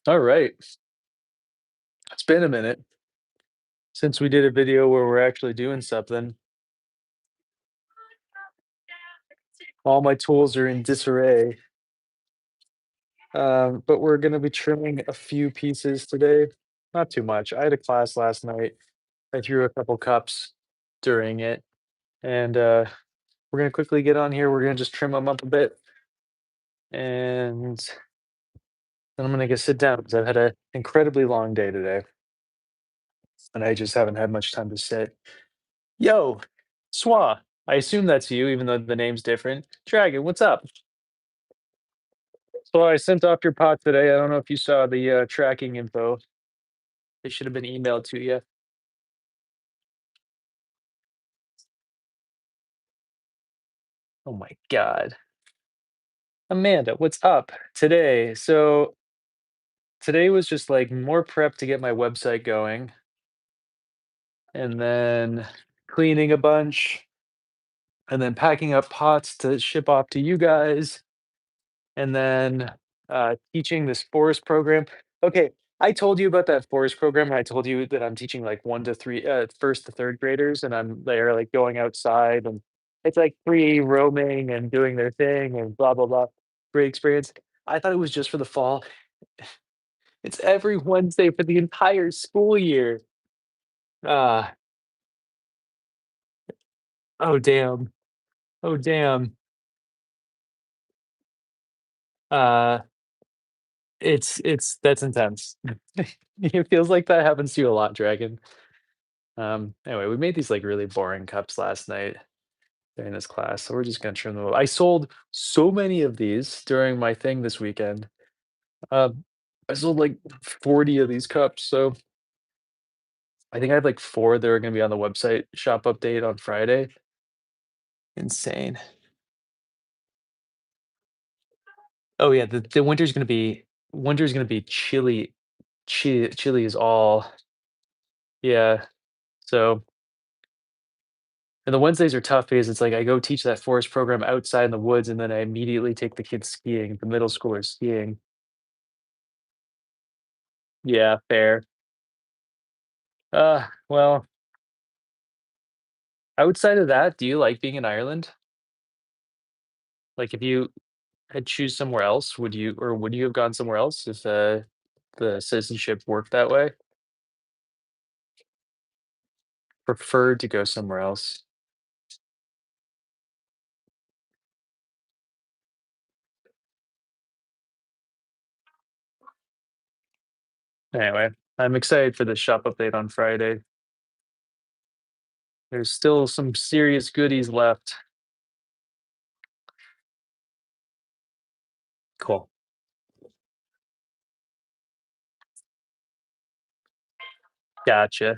All right. It's been a minute since we did a video where we're actually doing something. All my tools are in disarray, but we're going to be trimming a few pieces today. Not too much. I had a class last night. I threw a couple cups during it, and we're going to quickly get on here. We're going to just trim them up a bit, and then I'm going to go sit down because I've had an incredibly long day today, and I just haven't had much time to sit. Yo, Swa. I assume that's you, even though the name's different. Dragon, what's up? So I sent off your pot today. I don't know if you saw the tracking info. It should have been emailed to you. Oh my God. Amanda, what's up today? So today was just like more prep to get my website going and then cleaning a bunch and then packing up pots to ship off to you guys and then teaching this forest program. Okay, I told you about that forest program, and I told you that I'm teaching like one to three, first to third graders, and I'm there like going outside, and it's like free roaming and doing their thing and blah blah blah. Great experience. I thought it was just for the fall. It's every Wednesday for the entire school year. Ah, oh damn, oh damn. Uh, it's that's intense. It feels like that happens to you a lot, Dragon. Anyway, we made these like really boring cups last night during this class, so we're just gonna trim them up. I sold so many of these during my thing this weekend. Um, I sold like 40 of these cups, so I think I have like four that are gonna be on the website shop update on Friday. Insane. Oh yeah, the winter's gonna be chilly. Chilly is all. Yeah. So and the Wednesdays are tough because it's like I go teach that forest program outside in the woods, and then I immediately take the kids skiing, the middle schoolers skiing. Yeah, fair. Well, outside of that, do you like being in Ireland? Like, if you had choose somewhere else, would you have gone somewhere else if the citizenship worked that way? Preferred to go somewhere else. Anyway, I'm excited for the shop update on Friday. There's still some serious goodies left. Cool. Gotcha.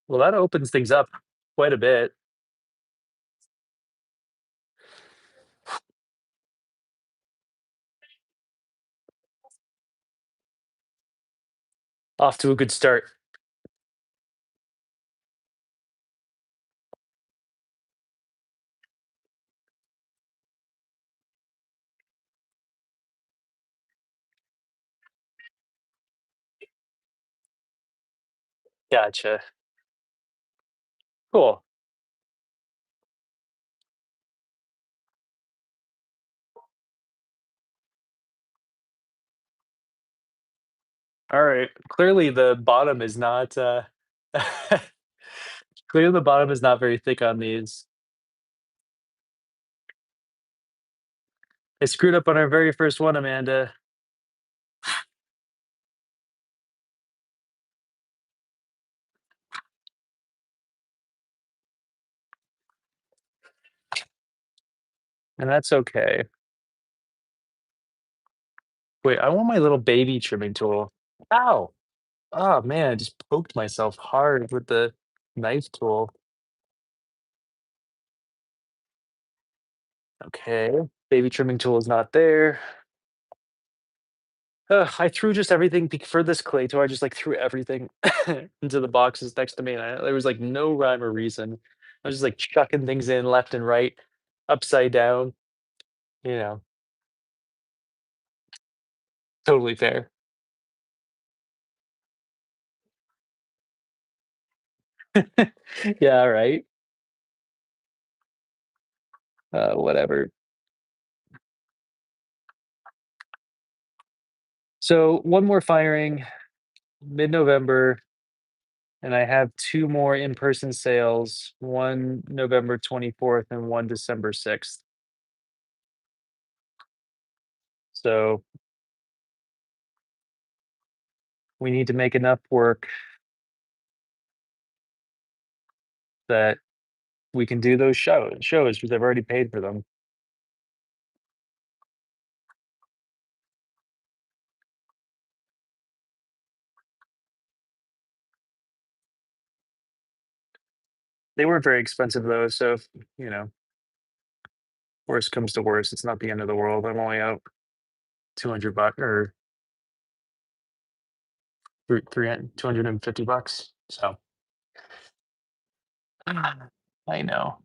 Well, that opens things up quite a bit. Off to a good start. Gotcha. Cool. All right. Clearly, the bottom is not. Clearly, the bottom is not very thick on these. I screwed up on our very first one, Amanda, and that's okay. Wait, I want my little baby trimming tool. Ow! Oh man, I just poked myself hard with the knife tool. Okay, baby trimming tool is not there. I threw just everything for this clay tool. I just like threw everything into the boxes next to me, and there was like no rhyme or reason. I was just like chucking things in left and right, upside down. you know, totally fair. Yeah, right. Whatever. So one more firing mid-November, and I have two more in-person sales, one November 24th and one December 6th. So we need to make enough work that we can do those shows because I've already paid for them. They weren't very expensive though, so if, you know, worst comes to worst, it's not the end of the world. I'm only out 200 bucks or 250 bucks. So I know.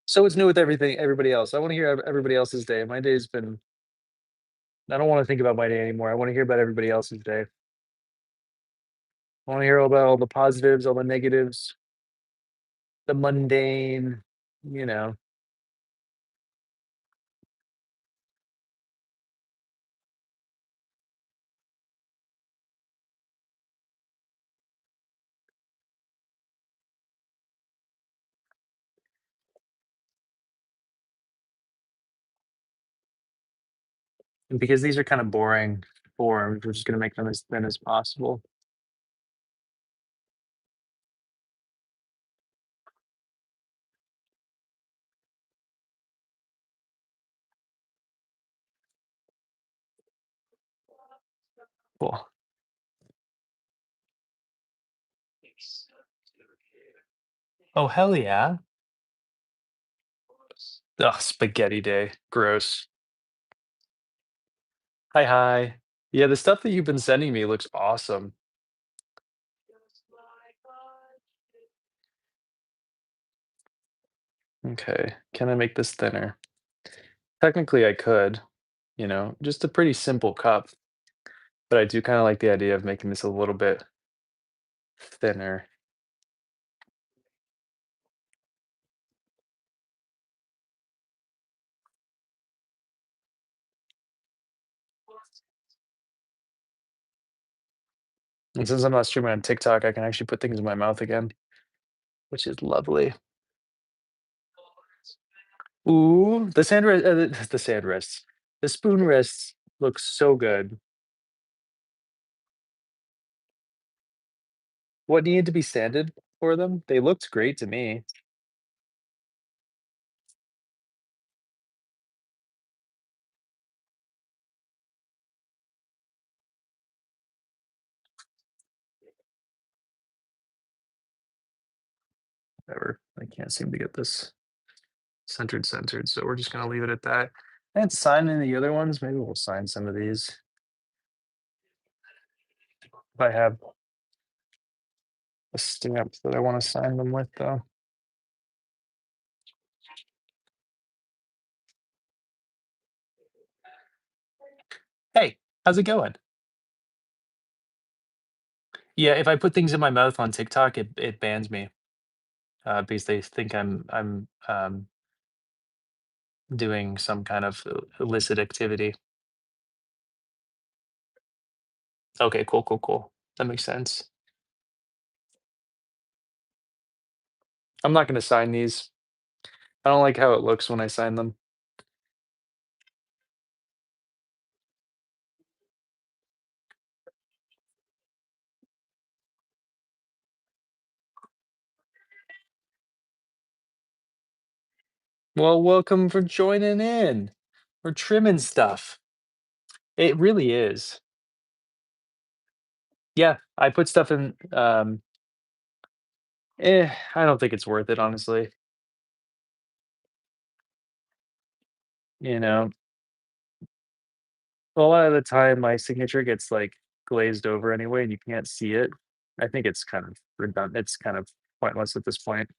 So what's new with everybody else? I want to hear everybody else's day. My day's been I don't want to think about my day anymore. I want to hear about everybody else's day. I want to hear all about all the positives, all the negatives, the mundane, you know. And because these are kind of boring forms, we're just gonna make them as thin as possible. Cool. Oh, hell yeah. Ugh, spaghetti day. Gross. Hi, hi. Yeah, the stuff that you've been sending me looks awesome. Okay, can I make this thinner? Technically, I could, just a pretty simple cup, but I do kind of like the idea of making this a little bit thinner. And since I'm not streaming on TikTok, I can actually put things in my mouth again, which is lovely. Ooh, the sand rests. The spoon rests look so good. What needed to be sanded for them? They looked great to me. Whatever. I can't seem to get this centered, so we're just gonna leave it at that. And signing the other ones. Maybe we'll sign some of these if I have a stamp that I want to sign them with, though. Hey, how's it going? Yeah, if I put things in my mouth on TikTok, it bans me because they think I'm doing some kind of illicit activity. Okay, cool, cool, cool. That makes sense. I'm not gonna sign these. I don't like how it looks when I sign them. Well, welcome for joining in. We're trimming stuff. It really is. Yeah, I put stuff in. I don't think it's worth it, honestly. You know, a lot of the time my signature gets like glazed over anyway, and you can't see it. I think it's kind of redundant. It's kind of pointless at this point.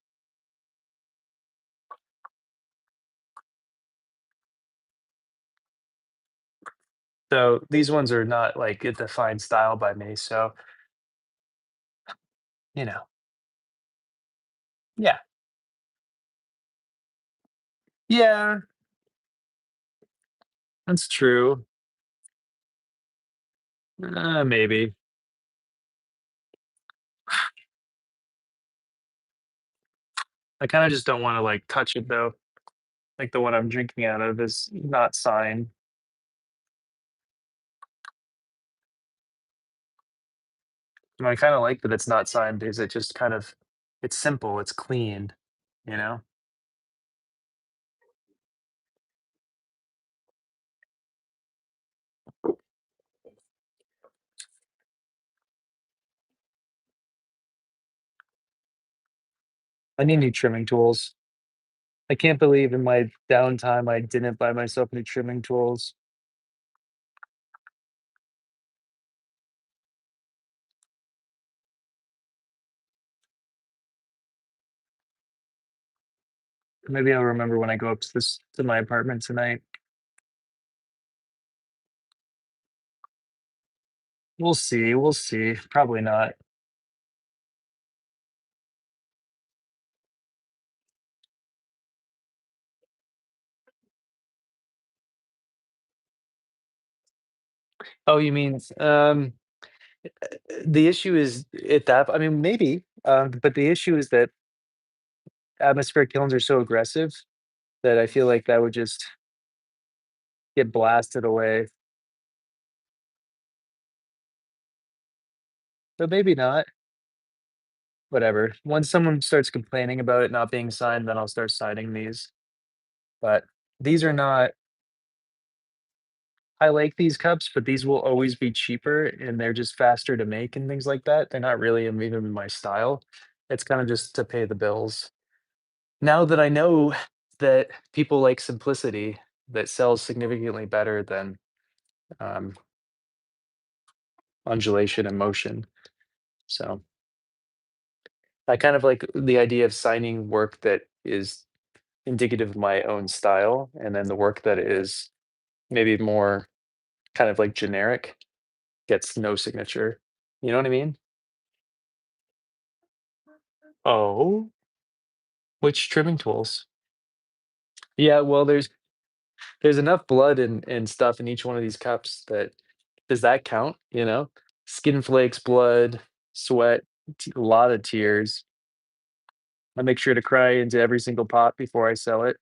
So these ones are not like a defined style by me. So, you know, yeah. Yeah, that's true. Maybe. I kind of just don't want to like touch it though. Like the one I'm drinking out of is not signed. And I kind of like that it's not signed because it just kind of it's simple, it's clean, you know? I need new trimming tools. I can't believe in my downtime I didn't buy myself new trimming tools. Maybe I'll remember when I go up to this to my apartment tonight. We'll see. We'll see. Probably not. Oh, you mean the issue is at that I mean maybe, but the issue is that atmospheric kilns are so aggressive that I feel like that would just get blasted away. But maybe not. Whatever. Once someone starts complaining about it not being signed, then I'll start signing these. But these are not I like these cups, but these will always be cheaper and they're just faster to make and things like that. They're not really even my style. It's kind of just to pay the bills. Now that I know that people like simplicity that sells significantly better than um, undulation and motion. So I kind of like the idea of signing work that is indicative of my own style, and then the work that is maybe more kind of like generic gets no signature. You know what I mean? Oh, which trimming tools? Yeah, well, there's enough blood and stuff in each one of these cups that does that count? You know, skin flakes, blood, sweat, a lot of tears. I make sure to cry into every single pot before I sell it.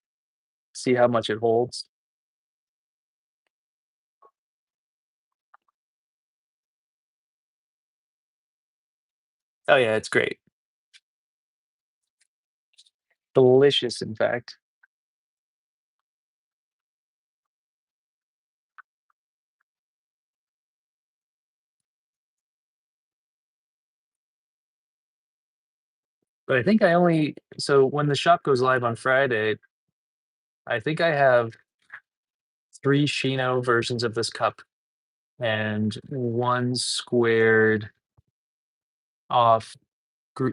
See how much it holds. Oh yeah, it's great. Delicious, in fact. But I think I only so when the shop goes live on Friday, I think I have 3 Shino versions of this cup and 1 squared off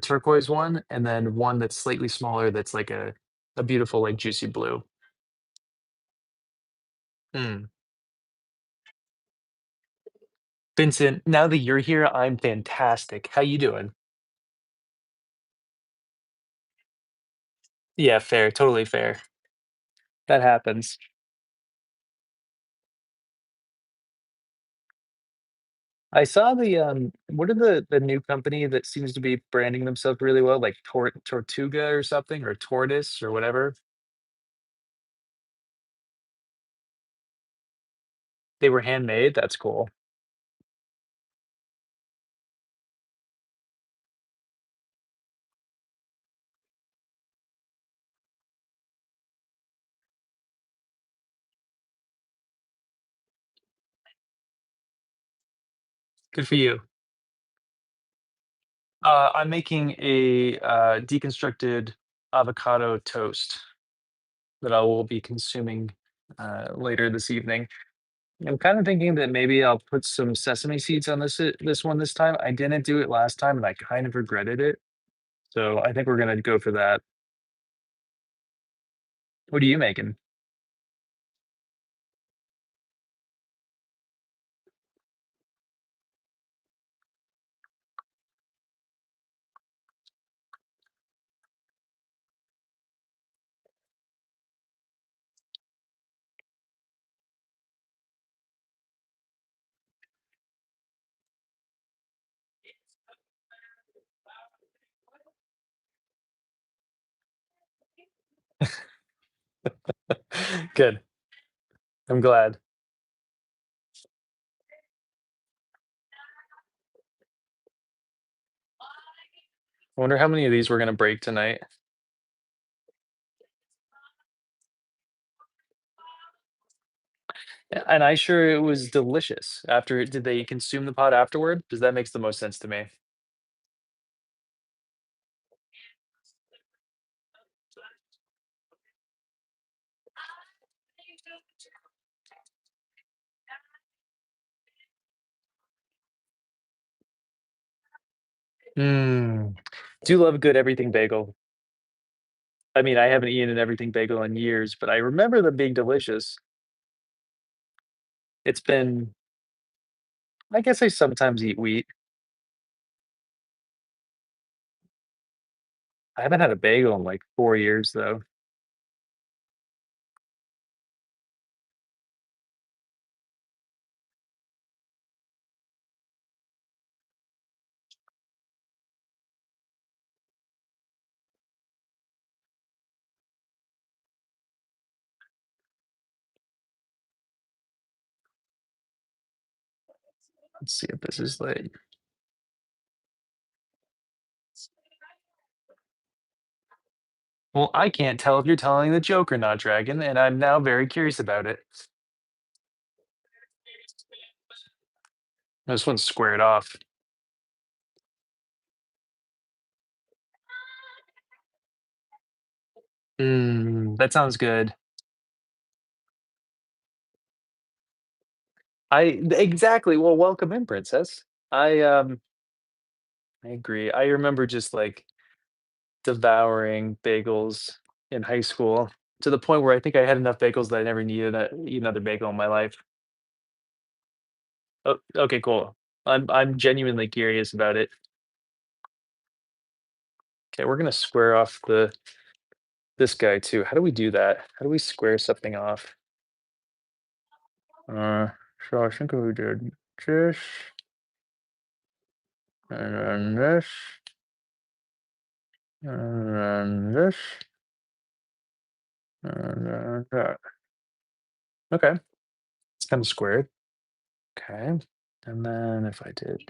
turquoise one, and then one that's slightly smaller that's like a beautiful, like, juicy blue. Mm. Vincent, now that you're here, I'm fantastic. How you doing? Yeah, fair, totally fair. That happens. I saw what are the new company that seems to be branding themselves really well, like Tortuga or something, or Tortoise or whatever? They were handmade? That's cool. Good for you. I'm making a, deconstructed avocado toast that I will be consuming, later this evening. I'm kind of thinking that maybe I'll put some sesame seeds on this one this time. I didn't do it last time, and I kind of regretted it. So I think we're gonna go for that. What are you making? Good. I'm glad. I wonder how many of these we're gonna break tonight. And I sure it was delicious. Did they consume the pot afterward? Because that makes the most sense to me. Mm. Do love a good everything bagel. I mean, I haven't eaten an everything bagel in years, but I remember them being delicious. It's been I guess I sometimes eat wheat. I haven't had a bagel in, like, 4 years, though. Let's see if this is like well, I can't tell if you're telling the joke or not, Dragon, and I'm now very curious about it. This one's squared off. That sounds good. Exactly, well, welcome in, princess. I agree. I remember just, like, devouring bagels in high school to the point where I think I had enough bagels that I never needed to eat another bagel in my life. Oh, okay, cool. I'm genuinely curious about it. Okay, we're gonna square off this guy too. How do we do that? How do we square something off? Uh, so I think we did this, and then this, and then this, and then that. Okay, it's kind of squared. Okay, and then if I did,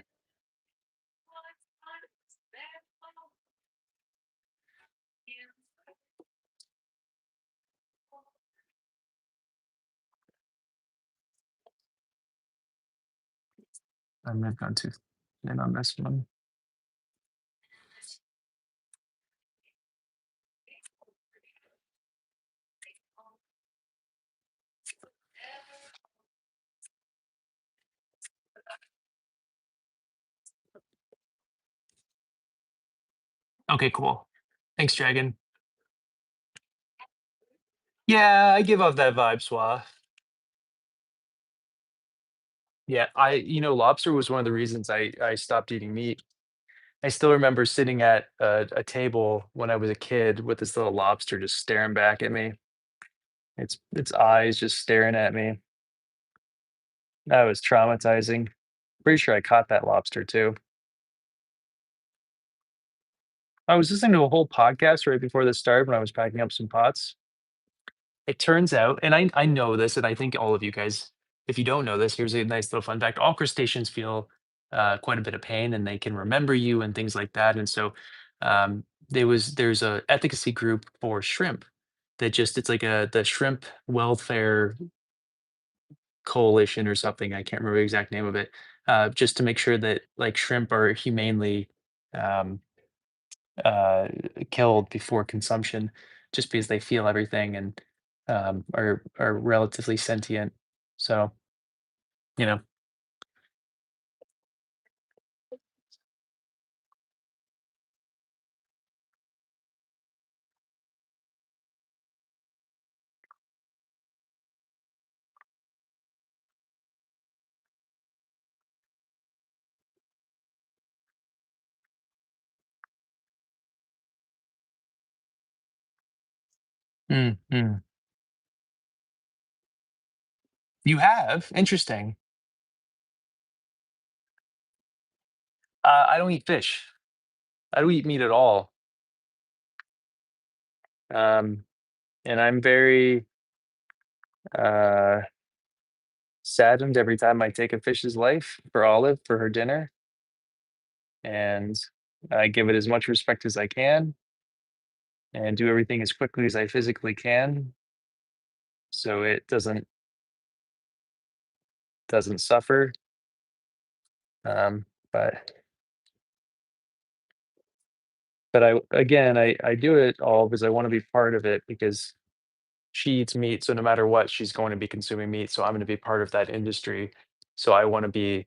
I might have gone too thin on this one. Okay, cool. Thanks, Dragon. Yeah, I give off that vibe, Swa. Yeah, lobster was one of the reasons I stopped eating meat. I still remember sitting at a table when I was a kid with this little lobster just staring back at me. Its eyes just staring at me. That was traumatizing. Pretty sure I caught that lobster too. I was listening to a whole podcast right before this started when I was packing up some pots. It turns out, and I know this, and I think all of you guys, if you don't know this, here's a nice little fun fact. All crustaceans feel quite a bit of pain, and they can remember you and things like that. And so, there's a efficacy group for shrimp that just it's like the shrimp welfare coalition or something. I can't remember the exact name of it. Just to make sure that like shrimp are humanely um, uh, killed before consumption, just because they feel everything and are relatively sentient. So. you know? Mm, mm. You have? Interesting. I don't eat fish. I don't eat meat at all. Um, and I'm very uh, saddened every time I take a fish's life for Olive for her dinner, and I give it as much respect as I can and do everything as quickly as I physically can so it doesn't suffer. But I again I do it all because I want to be part of it because she eats meat, so no matter what, she's going to be consuming meat. So I'm going to be part of that industry. So I want to be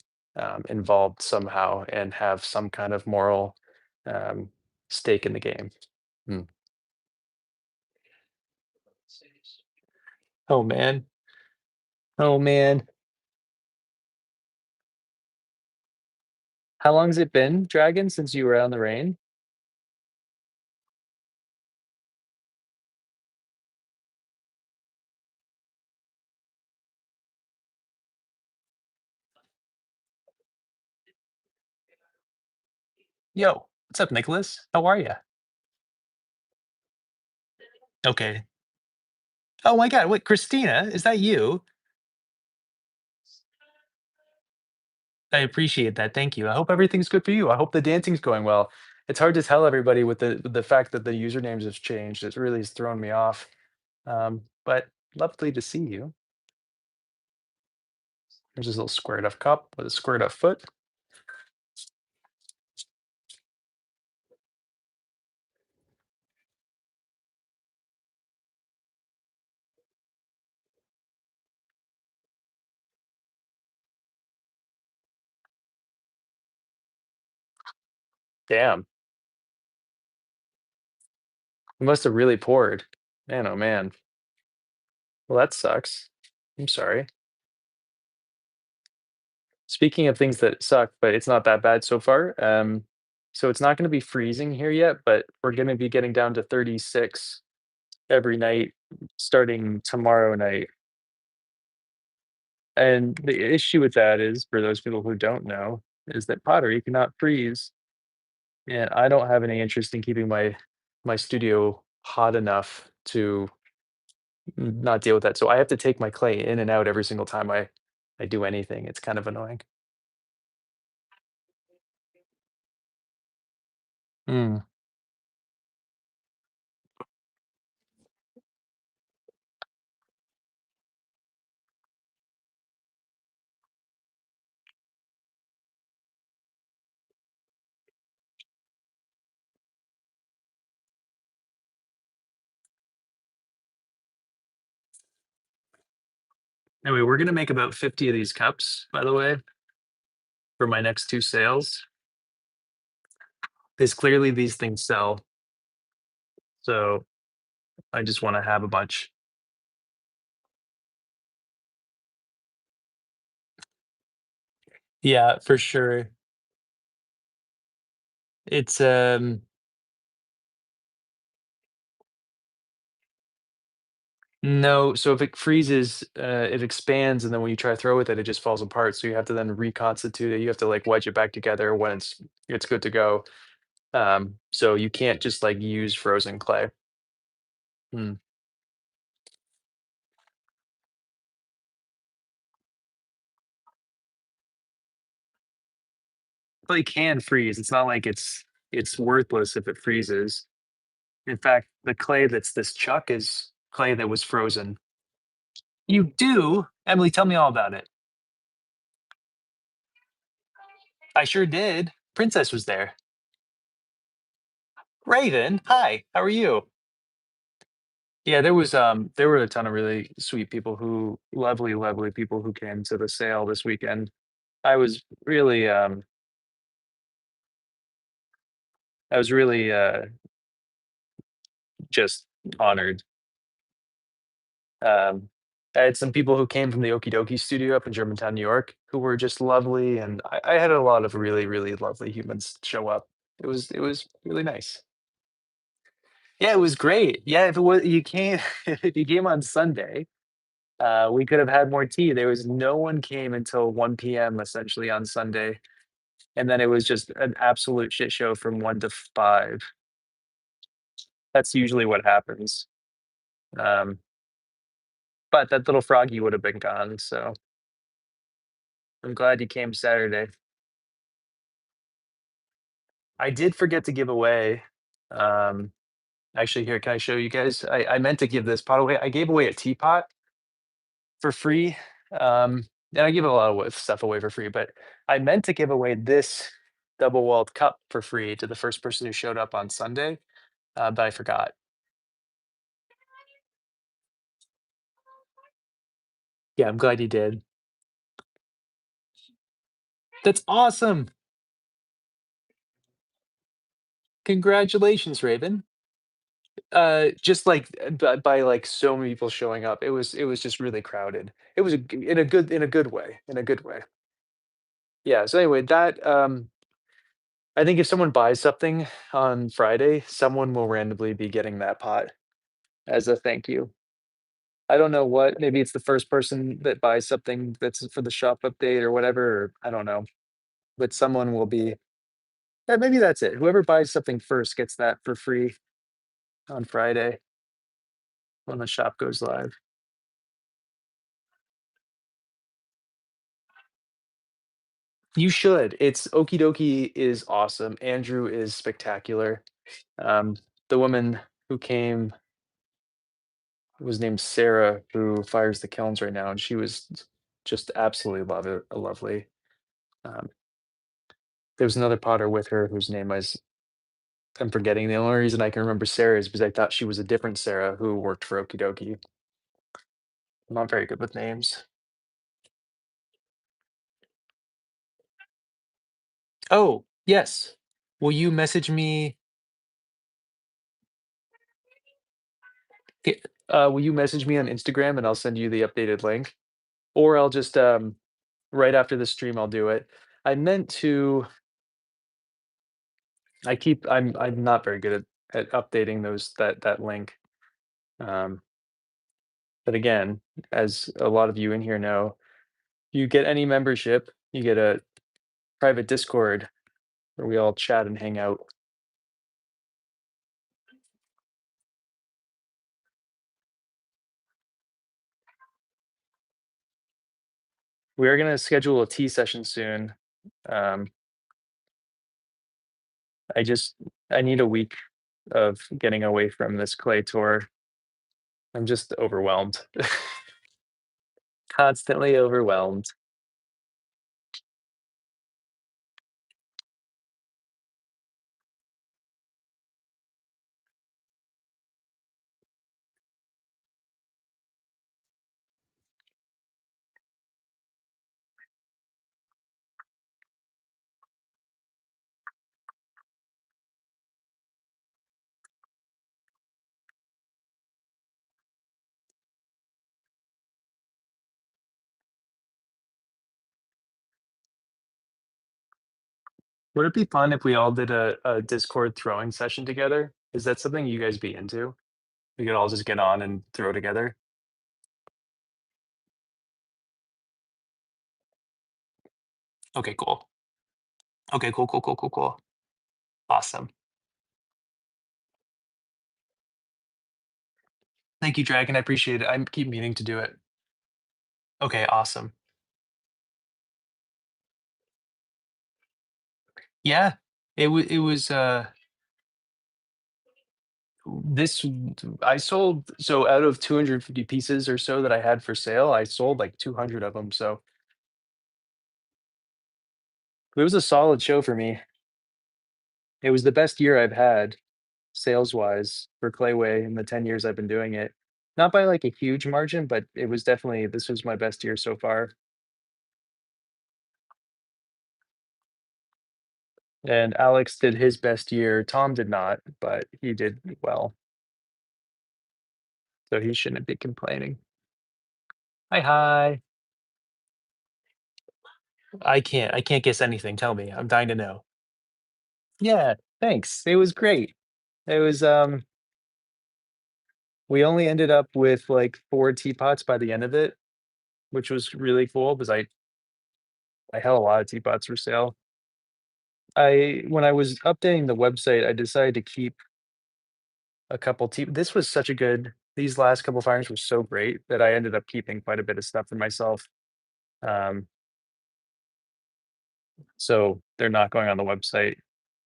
involved somehow and have some kind of moral um, stake in the game. Hmm. Oh man, oh man. How long has it been, Dragon, since you were out in the rain? Yo, what's up, Nicholas? How are you? Okay. Oh my God, wait, Christina, is that you? I appreciate that. Thank you. I hope everything's good for you. I hope the dancing's going well. It's hard to tell everybody with the fact that the usernames have changed. It really has thrown me off. But lovely to see you. There's this little squared off cup with a squared off foot. Damn, it must have really poured. Man, oh man. Well, that sucks. I'm sorry. Speaking of things that suck, but it's not that bad so far. So it's not going to be freezing here yet, but we're going to be getting down to 36 every night starting tomorrow night. And the issue with that is, for those people who don't know, is that pottery cannot freeze, and I don't have any interest in keeping my studio hot enough to not deal with that. So I have to take my clay in and out every single time I do anything. It's kind of annoying. Mm. Anyway, we're gonna make about 50 of these cups, by the way, for my next two sales. Because clearly these things sell, so I just want to have a bunch. Yeah, for sure. It's No, so if it freezes, it expands, and then when you try to throw with it, it just falls apart. So you have to then reconstitute it. You have to like wedge it back together when it's good to go. So you can't just like use frozen clay. Hmm. But it can freeze. It's not like it's worthless if it freezes. In fact, the clay that's this chuck is clay that was frozen. You do, Emily. Tell me all about it. I sure did. Princess was there. Raven, hi. How are you? Yeah, there were a ton of really sweet people who lovely, lovely people who came to the sale this weekend. I was really, I was really, just honored. Um, I had some people who came from the Okie Dokie studio up in Germantown, New York, who were just lovely, and I had a lot of really, really lovely humans show up. It was really nice. Yeah, it was great. Yeah, if it was you came if you came on Sunday, we could have had more tea. There was no one came until 1 PM essentially on Sunday, and then it was just an absolute shit show from 1 to 5. That's usually what happens. Um, but that little froggy would have been gone, so I'm glad you came Saturday. I did forget to give away, um actually, here, can I show you guys? I meant to give this pot away. I gave away a teapot for free, and I give a lot of stuff away for free, but I meant to give away this double-walled cup for free to the first person who showed up on Sunday, but I forgot. Yeah, I'm glad you did. That's awesome! Congratulations, Raven. Just, like, by, like, so many people showing up, it was just really crowded. It was a g in a good way, in a good way. Yeah, so anyway, I think if someone buys something on Friday, someone will randomly be getting that pot as a thank you. I don't know what, maybe it's the first person that buys something that's for the shop update or whatever, or I don't know, but someone will be yeah, maybe that's it. Whoever buys something first gets that for free on Friday when the shop goes live. You should. It's Okie dokie is awesome. Andrew is spectacular. Um, the woman who came was named Sarah, who fires the kilns right now, and she was just absolutely lovely. Um, there was another potter with her whose name I'm forgetting. The only reason I can remember Sarah is because I thought she was a different Sarah who worked for Okie dokie. I'm not very good with names. Oh, yes. Will you message me? Will you message me on Instagram and I'll send you the updated link, or I'll just right after the stream I'll do it. I meant to. I'm not very good at updating that link. Um, but again, as a lot of you in here know, you get any membership, you get a private Discord where we all chat and hang out. We are gonna schedule a tea session soon. Um, I just I need a week of getting away from this clay tour. I'm just overwhelmed, constantly overwhelmed. Would it be fun if we all did a Discord throwing session together? Is that something you guys be into? We could all just get on and throw together. Okay, cool. Okay, cool, cool, cool, cool, cool. Awesome. Thank you, Dragon. I appreciate it. I keep meaning to do it. Okay, awesome. Yeah, it was this I sold so out of 250 pieces or so that I had for sale, I sold like 200 of them. So it was a solid show for me. It was the best year I've had. sales wise for Clayway in the 10 years I've been doing it. Not by like a huge margin, but it was definitely this was my best year so far. And Alex did his best year. Tom did not, but he did well. So he shouldn't be complaining. Hi, hi. I can't guess anything. Tell me. I'm dying to know. Yeah, thanks. It was great. It was we only ended up with like 4 teapots by the end of it, which was really cool because I had a lot of teapots for sale. I when I was updating the website, I decided to keep a couple tea this was such a good these last couple firings were so great that I ended up keeping quite a bit of stuff for myself. Um, so they're not going on the website,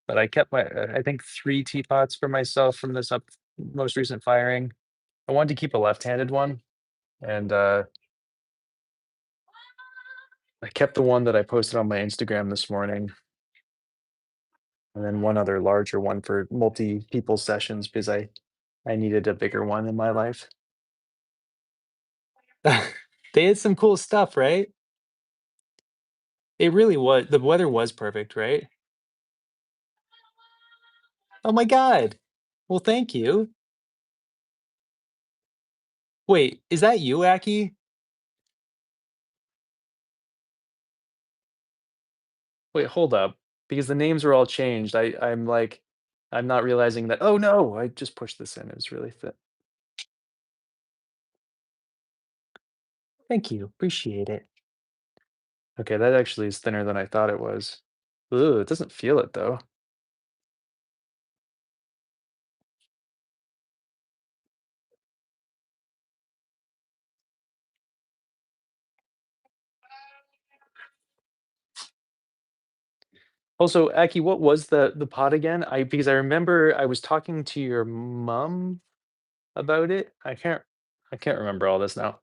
but I kept I think 3 teapots for myself from this most recent firing. I wanted to keep a left-handed one, and, I kept the one that I posted on my Instagram this morning, and then one other larger one for multi-people sessions because I needed a bigger one in my life. They had some cool stuff, right? It really was the weather was perfect, right? Oh my god. Well, thank you. Wait, is that you, Aki? Wait, hold up, because the names were all changed. I'm like, I'm not realizing that, "Oh, no, I just pushed this in, it was really thin." Thank you, appreciate it. Okay, that actually is thinner than I thought it was. Ooh, it doesn't feel it, though. Also, Aki, what was the pot again? I because I remember I was talking to your mom about it. I can't remember all this now.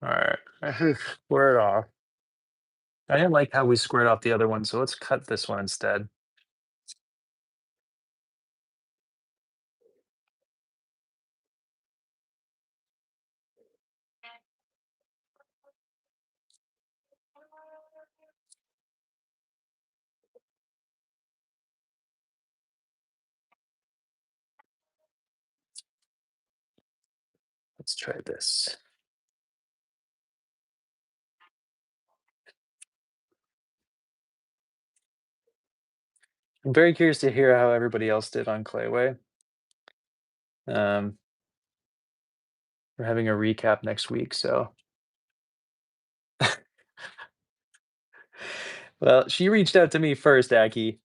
Alright, I should square it off. I didn't like how we squared off the other one, so let's cut this one instead. Let's try this. I'm very curious to hear how everybody else did on Clayway. Um, we're having a recap next week, so well, she reached out to me first, Aki.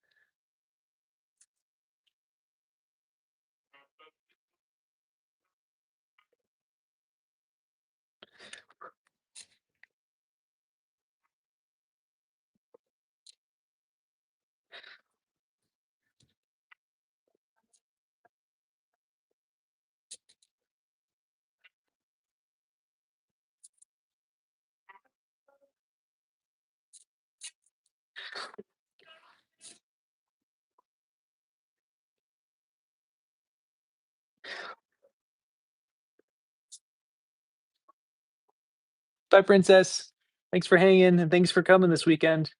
Bye, princess. Thanks for hanging and thanks for coming this weekend.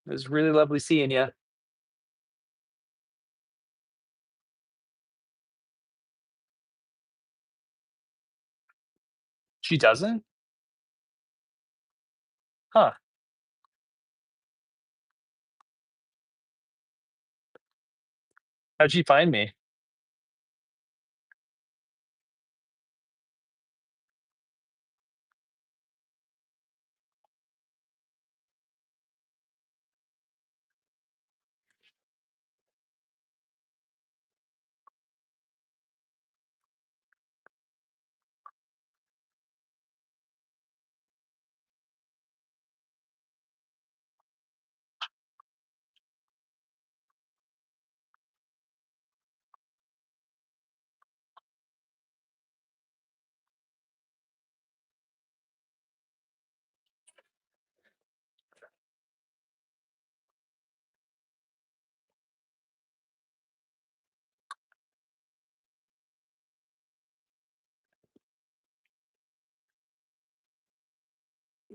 It was really lovely seeing you. She doesn't? Huh. How'd she find me?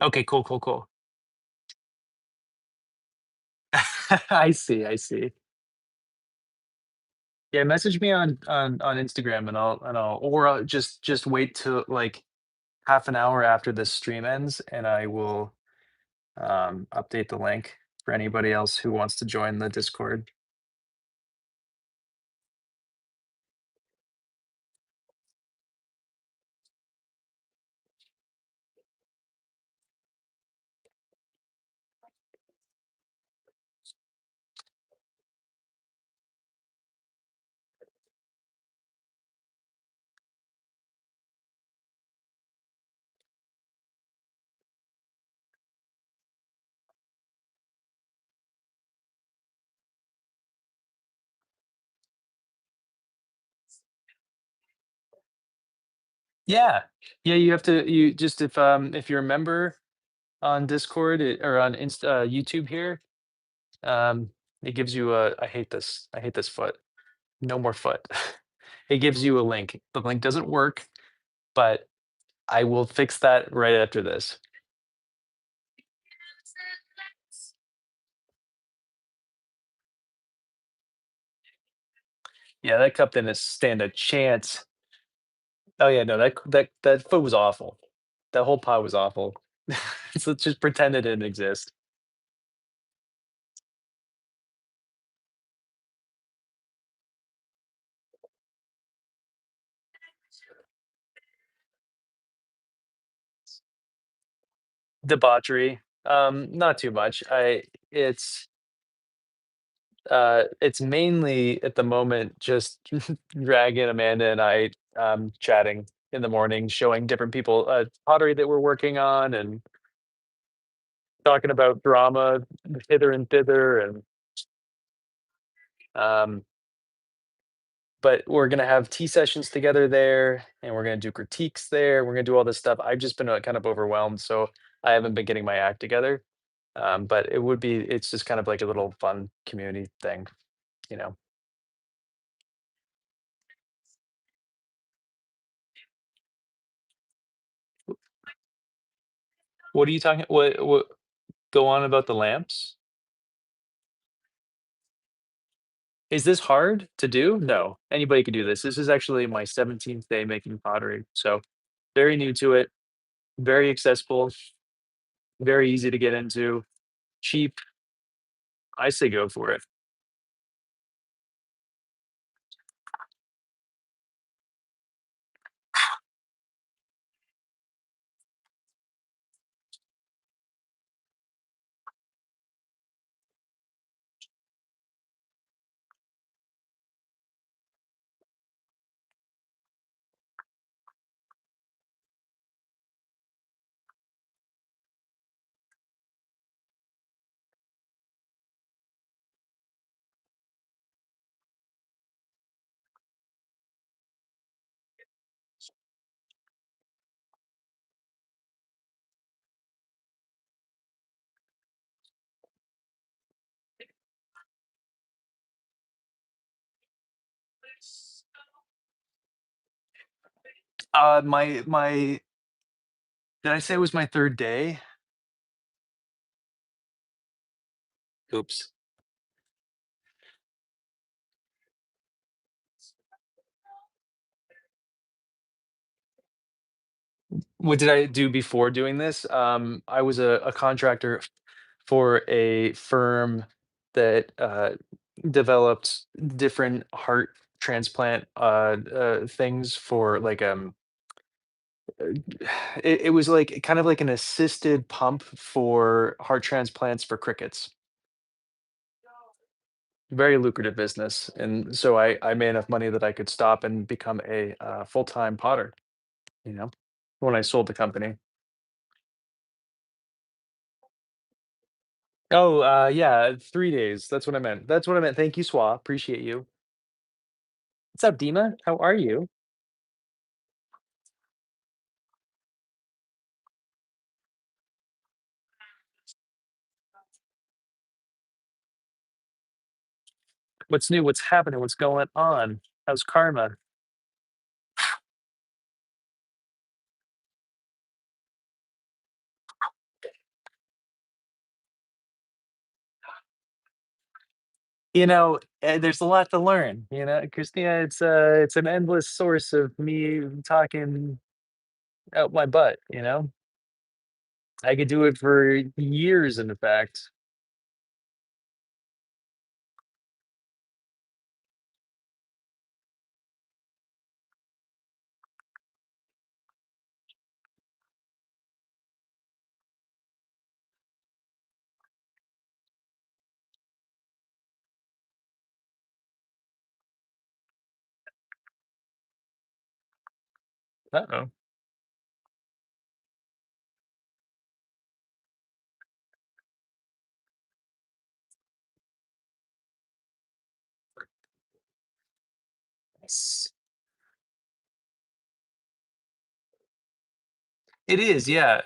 Okay, cool, cool, cool. I see, I see. Yeah, message me on Instagram and I'll or just wait till like half an hour after this stream ends and I will update the link for anybody else who wants to join the Discord. Yeah. Yeah, you have to you just if you're a member on Discord or on YouTube here, um it gives you a I hate this foot. No more foot. It gives you a link. The link doesn't work, but I will fix that right after this. Yeah, that cup didn't stand a chance. Oh yeah, no, that foot was awful. That whole pot was awful. So just pretend it didn't exist. Debauchery. Not too much. It's mainly at the moment just dragging Amanda and I chatting in the morning, showing different people pottery that we're working on and talking about drama hither and thither and um but we're gonna have tea sessions together there, and we're gonna do critiques there. We're gonna do all this stuff. I've just been kind of overwhelmed, so I haven't been getting my act together. But it's just kind of like a little fun community thing, you know. What are you talking? What? Go on about the lamps. Is this hard to do? No, anybody can do this. This is actually my 17th day making pottery, so very new to it, very accessible, very easy to get into, cheap. I say go for it. My did I say it was my 3rd day? Oops. What did I do before doing this? I was a contractor for a firm that, developed different heart transplant, things for, like, it was, like, kind of like an assisted pump for heart transplants for crickets. Very lucrative business, and so I made enough money that I could stop and become a, full-time potter, you know, when I sold the company. Oh, yeah, 3 days, that's what I meant. That's what I meant. Thank you, Swa, appreciate you. What's up, Dima? How are you? What's new? What's happening? What's going on? How's karma? there's a lot to learn, Christina. It's an endless source of me talking out my butt. I could do it for years, in fact. Uh-oh. Yes. It is, yeah.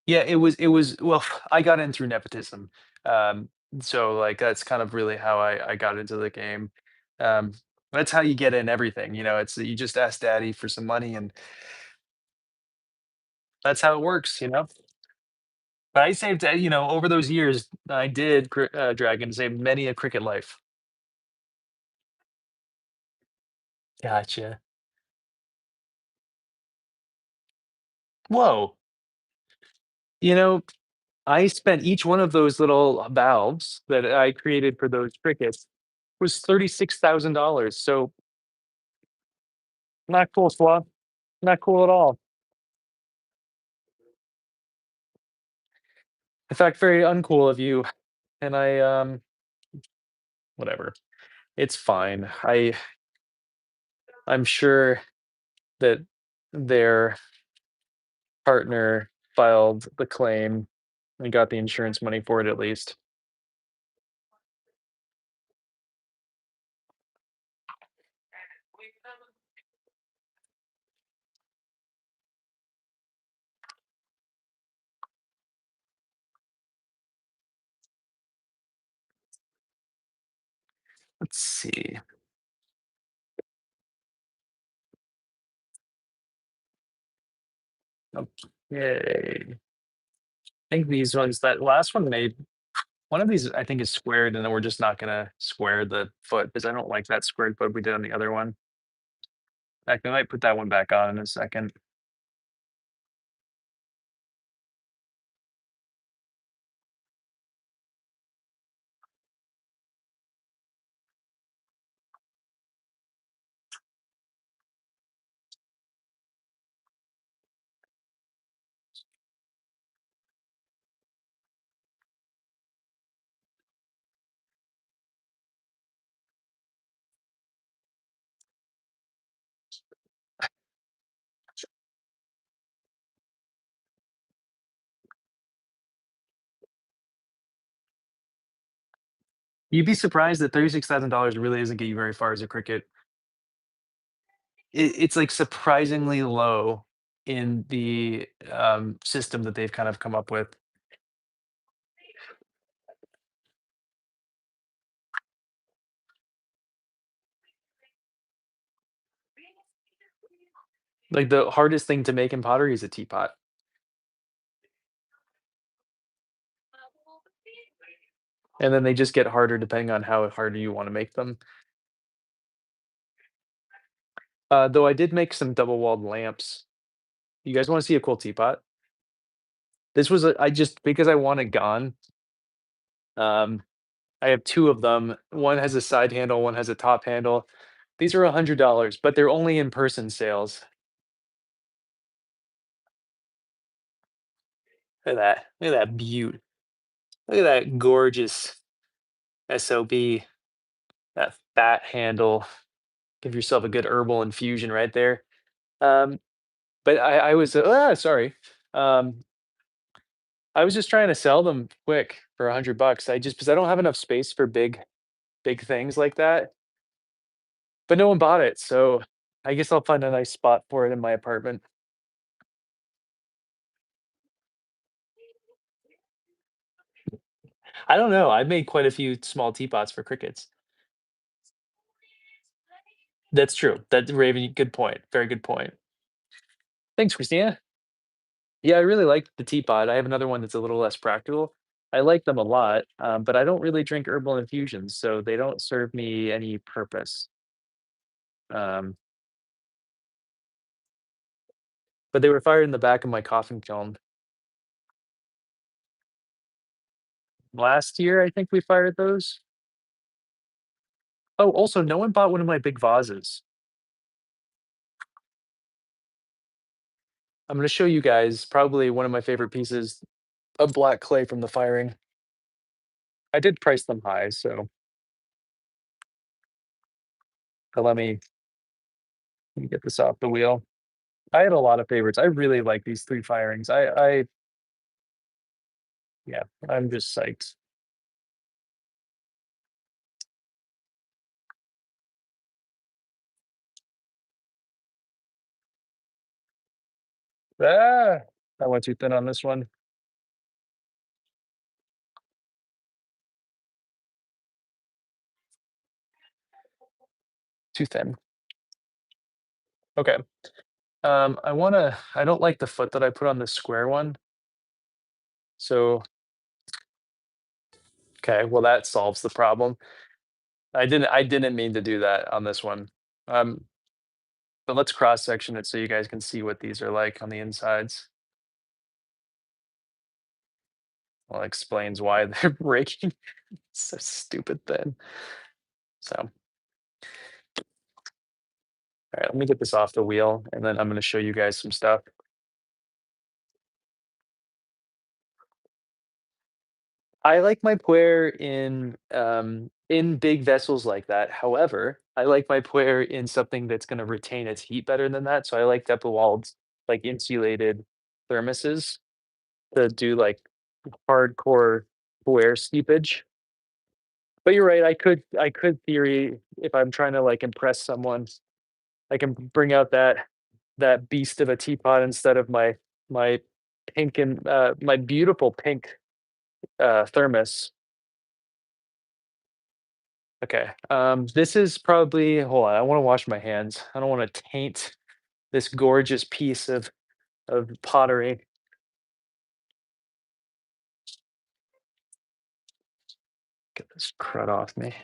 Yeah, it was well, I got in through nepotism. Um, so like that's kind of really how I got into the game. Um, that's how you get in everything, it's you just ask daddy for some money and that's how it works. But I saved, over those years, I did drag save many a cricket life. Gotcha. Whoa. You know, I spent each one of those little valves that I created for those crickets was $36,000. So not cool, Swab. Not cool at all. In fact, very uncool of you. And whatever. It's fine. I'm sure that their partner filed the claim and got the insurance money for it at least. Let's see. Okay. I think these ones, that last one made one of these, I think, is squared, and then we're just not gonna square the foot because I don't like that squared foot we did on the other one. I might put that one back on in a second. You'd be surprised that $36,000 really doesn't get you very far as a cricket. It's like surprisingly low in the system that they've kind of come up with. Like the hardest thing to make in pottery is a teapot. And then they just get harder depending on how hard you want to make them. Though I did make some double walled lamps. You guys want to see a cool teapot? This was I just because I want it gone. Um, I have two of them. One has a side handle, one has a top handle. These are $100, but they're only in person sales. Look at that. Look at that beaut. Look at that gorgeous SOB. That fat handle. Give yourself a good herbal infusion right there. Um, but I was sorry. Um, I was just trying to sell them quick for $100. I just because I don't have enough space for big things like that. But no one bought it, so I guess I'll find a nice spot for it in my apartment. I don't know. I've made quite a few small teapots for crickets. That's true. That Raven, good point. Very good point. Thanks, Christina. Yeah, I really like the teapot. I have another one that's a little less practical. I like them a lot, but I don't really drink herbal infusions, so they don't serve me any purpose. Um, but they were fired in the back of my coffin kiln. Last year, I think we fired those. Oh, also, no one bought one of my big vases. I'm gonna show you guys probably one of my favorite pieces of black clay from the firing. I did price them high, so let me get this off the wheel. I had a lot of favorites. I really like these 3 firings. Yeah, I'm just psyched. Ah, I went too thin on this one. Too thin. Okay. I don't like the foot that I put on the square one. So, okay, well, that solves the problem. I didn't mean to do that on this one. Um, but let's cross section it so you guys can see what these are like on the insides. Well, it explains why they're breaking. So stupid thin. So, all right, let me get this off the wheel and then I'm going to show you guys some stuff. I like my puer in big vessels like that. However, I like my puer in something that's gonna retain its heat better than that. So I like Depperwald's like insulated thermoses to do like hardcore puer steepage. But you're right, I could theory if I'm trying to like impress someone, I can bring out that beast of a teapot instead of my pink and my beautiful pink thermos. Okay. This is probably hold on, I wanna wash my hands. I don't wanna taint this gorgeous piece of pottery. Get this crud off me.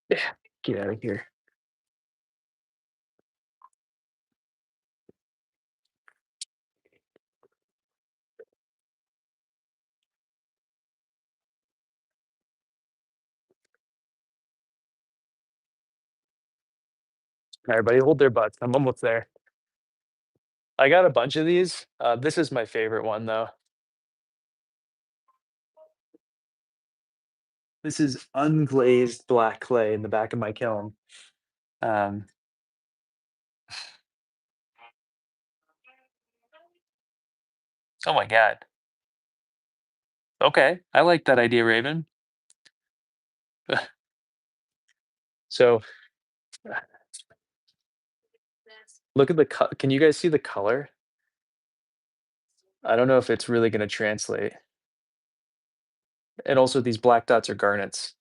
Yeah, get out of here. Everybody hold their butts. I'm almost there. I got a bunch of these. This is my favorite one though. This is unglazed black clay in the back of my kiln. Um, oh my god. Okay, I like that idea, Raven. So look at the can you guys see the color? I don't know if it's really gonna translate. And also these black dots are garnets.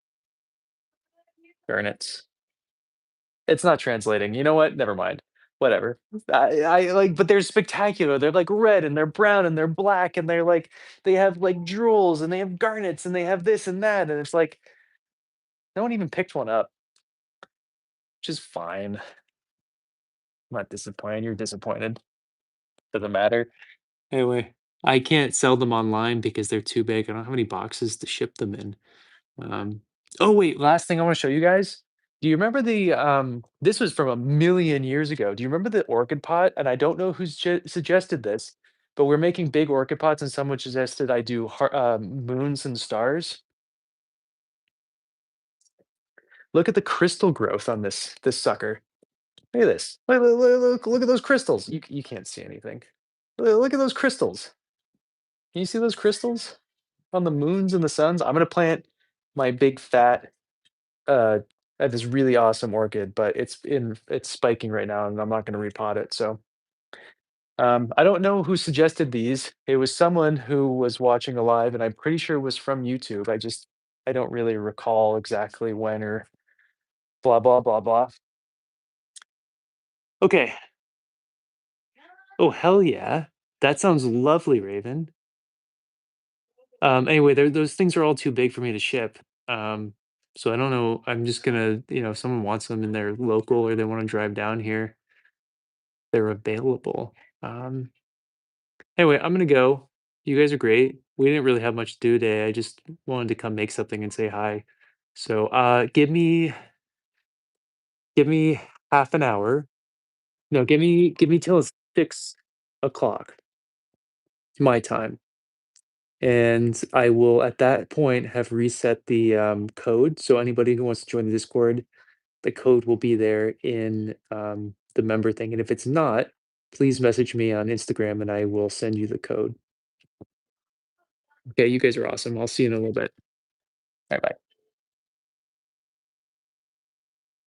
Garnets. It's not translating. You know what? Never mind. Whatever. I like, but they're spectacular. They're like red and they're brown and they're black and they're like they have like jewels and they have garnets and they have this and that and it's like no one even picked one up, which is fine. I'm not disappointed. You're disappointed. Doesn't matter. Anyway, I can't sell them online because they're too big. I don't have any boxes to ship them in. Um, oh wait, last thing I want to show you guys. Do you remember this was from a million years ago. Do you remember the orchid pot? And I don't know who suggested this, but we're making big orchid pots and someone suggested I do moons and stars. Look at the crystal growth on this sucker. Look at this. Look at those crystals. You can't see anything. Look at those crystals. Can you see those crystals on the moons and the suns? I'm gonna plant my big fat uh, I have this really awesome orchid, but it's spiking right now, and I'm not gonna repot it. So I don't know who suggested these. It was someone who was watching a live, and I'm pretty sure it was from YouTube. I don't really recall exactly when or blah blah blah blah. Okay. Oh hell yeah, that sounds lovely, Raven. Anyway, those things are all too big for me to ship. Um, so I don't know. I'm just gonna, if someone wants them and they're local or they want to drive down here, they're available. Um, anyway, I'm gonna go. You guys are great. We didn't really have much to do today. I just wanted to come make something and say hi. So give me half an hour. No, give me till it's 6 o'clock my time. And I will at that point have reset the code. So anybody who wants to join the Discord, the code will be there in the member thing. And if it's not, please message me on Instagram and I will send you the code. Okay, you guys are awesome. I'll see you in a little bit. Bye bye.